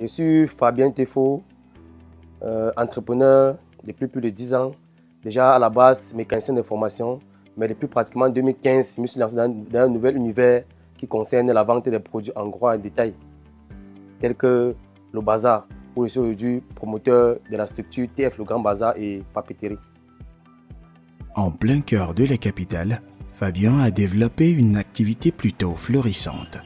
Je suis Fabien Tefo, entrepreneur depuis plus de 10 ans. Déjà à la base, mécanicien de formation, mais depuis pratiquement 2015, je me suis lancé dans un nouvel univers qui concerne la vente des produits en gros et en détail, tels que le bazar, où je suis aujourd'hui promoteur de la structure TF Le Grand Bazar et papeterie. En plein cœur de la capitale, Fabien a développé une activité plutôt florissante.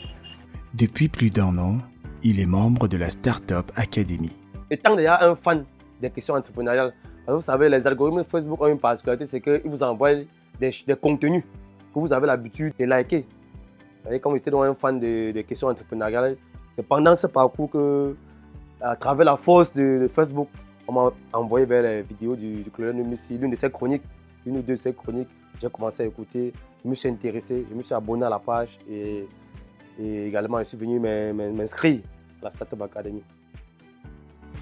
Depuis plus d'1 an, il est membre de la Startup Academy. Étant déjà un fan des questions entrepreneuriales, parce que vous savez, les algorithmes Facebook ont une particularité, c'est qu'ils vous envoient des contenus que vous avez l'habitude de liker. Vous savez, comme j'étais un fan des questions entrepreneuriales, c'est pendant ce parcours que, à travers la force de Facebook, on m'a envoyé vers les vidéos du colonel Messi, l'une de ses chroniques, une ou deux de ses chroniques. J'ai commencé à écouter, je me suis intéressé, je me suis abonné à la page et également je suis venu m'inscrire à la Startup Academy.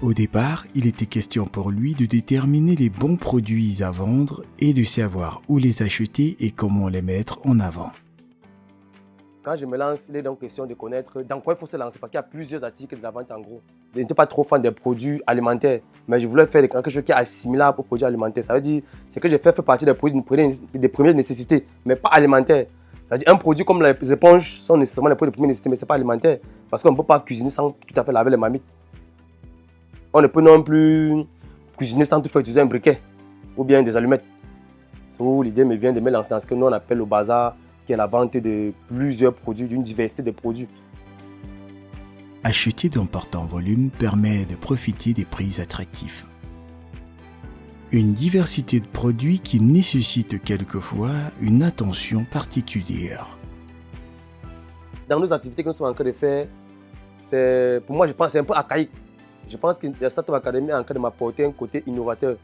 Au départ, il était question pour lui de déterminer les bons produits à vendre et de savoir où les acheter et comment les mettre en avant. Quand je me lance, il est donc question de connaître dans quoi il faut se lancer parce qu'il y a plusieurs articles de la vente en gros. Je n'étais pas trop fan des produits alimentaires, mais je voulais faire quelque chose qui est assimilable aux produits alimentaires. Ça veut dire ce que j'ai fait partie des produits des premières nécessités, mais pas alimentaires. C'est-à-dire un produit comme les éponges sont nécessairement les produits de première nécessité, mais ce n'est pas alimentaire. Parce qu'on ne peut pas cuisiner sans tout à fait laver les marmites. On ne peut non plus cuisiner sans tout faire utiliser un briquet ou bien des allumettes. C'est où l'idée me vient de me lancer dans ce que nous on appelle le bazar, qui est la vente de plusieurs produits, d'une diversité de produits. Acheter d'importants volumes permet de profiter des prix attractifs. Une diversité de produits qui nécessite quelquefois une attention particulière. Dans nos activités que nous sommes en train de faire, pour moi, je pense que c'est un peu archaïque. Je pense que la Startup Academy est en train de m'apporter un côté innovateur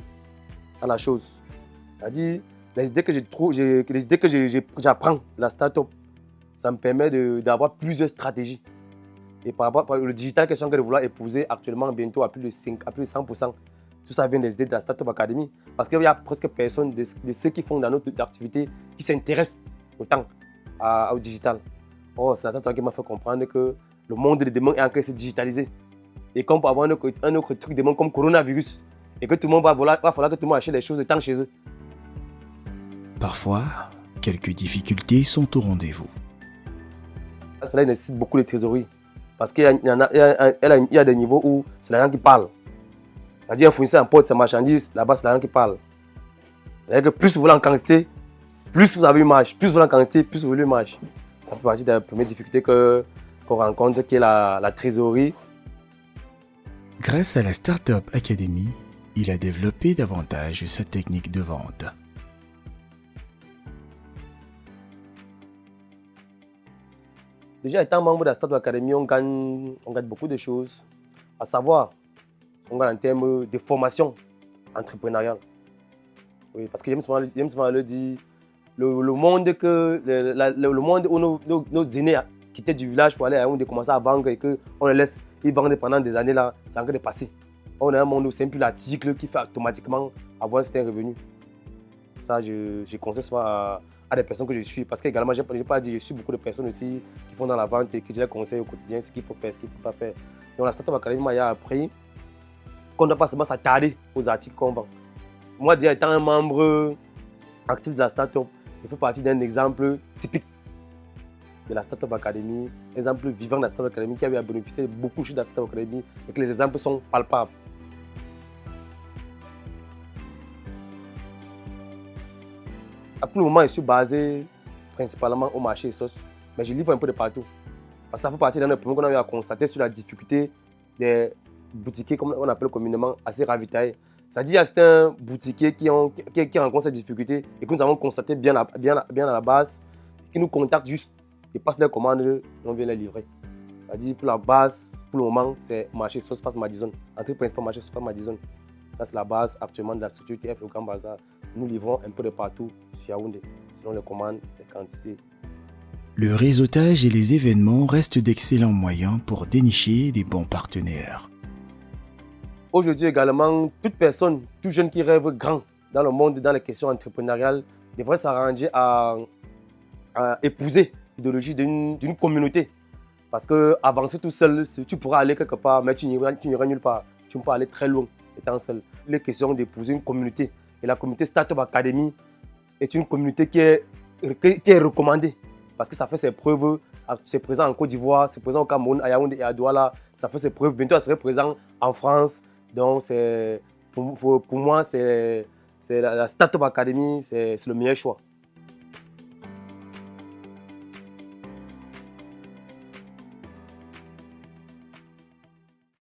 à la chose. C'est-à-dire, les idées que j'apprends de la startup, ça me permet d'avoir plusieurs stratégies. Et par rapport au digital que je suis en train de vouloir épouser actuellement, bientôt à plus de 100%, tout ça vient des idées de la Startup Academy. Parce qu'il y a presque personne de ceux qui font dans notre activité qui s'intéressent autant au digital. Oh, c'est la startup qui m'a fait comprendre que le monde de demain est en train de se digitaliser. Et qu'on peut avoir un autre truc demain comme coronavirus. Et que tout le monde va falloir que tout le monde achète les choses étant chez eux. Parfois, quelques difficultés sont au rendez-vous. Cela nécessite beaucoup de trésorerie. Parce qu'il y a des niveaux où c'est l'argent qui parle. C'est-à-dire un fournisseur importe ses marchandises, là-bas c'est l'argent qui parle. C'est-à-dire que plus vous voulez en quantité, plus vous avez une marge. Plus vous voulez en quantité, plus vous voulez une marge. Ça fait partie des premières difficultés qu'on rencontre, qui est la trésorerie. Grâce à la Startup Academy, il a développé davantage sa technique de vente. Déjà, étant membre de la Startup Academy, on gagne beaucoup de choses. À savoir, on gagne en termes de formation entrepreneuriale. Oui, parce que j'aime souvent le dire, le monde où nos aînés quittaient du village pour aller à Yaoundé, commençaient à vendre et qu'on les laisse, ils vendent pendant des années là, c'est en train de passer. On a un monde où c'est un peu l'article qui fait automatiquement avoir un certain revenu. Ça, je conseille souvent à des personnes que je suis. Parce que également, je n'ai pas dit, je suis beaucoup de personnes aussi qui font dans la vente et qui je les conseille au quotidien ce qu'il faut faire, ce qu'il ne faut pas faire. Donc la Startup Academy m'a appris qu'on ne doit pas seulement s'attarder aux articles qu'on vend. Moi, déjà étant un membre actif de la Startup, je fais partie d'un exemple typique de la Startup Academy, exemple vivant de la Startup Academy qui a bénéficié beaucoup de la Startup Academy et que les exemples sont palpables. Pour le moment, je suis basé principalement au marché et sauce, mais je livre un peu de partout. Parce que ça fait partie d'un problème qu'on a eu à constater sur la difficulté des boutiquiers, comme on appelle communément, assez ravitaillés. C'est-à-dire qu'il y a certains boutiquiers qui rencontrent ces difficultés et que nous avons constaté bien à la base, qui nous contactent juste et passent leurs commandes et on vient les livrer. C'est-à-dire pour la base, pour le moment, c'est marché sauce face Madison. Entrée principale marché sauce face Madison. Ça, c'est la base actuellement de la structure TF Le Grand Bazar. Nous livrons un peu de partout sur Yaoundé, selon les commandes, les quantités. Le réseautage et les événements restent d'excellents moyens pour dénicher des bons partenaires. Aujourd'hui également, toute personne, tout jeune qui rêve grand dans le monde, dans les questions entrepreneuriales, devrait s'arranger à épouser l'idéologie d'une communauté. Parce que avancer tout seul, tu pourras aller quelque part, mais tu n'iras nulle part. Tu ne peux pas aller très loin étant seul. Il est question d'épouser une communauté. Et la communauté Startup Academy est une communauté qui est recommandée. Parce que ça fait ses preuves. C'est présent en Côte d'Ivoire, c'est présent au Cameroun, à Yaoundé et à Douala. Ça fait ses preuves. Bientôt, ça serait présent en France. Donc, pour moi, c'est la Startup Academy, c'est le meilleur choix.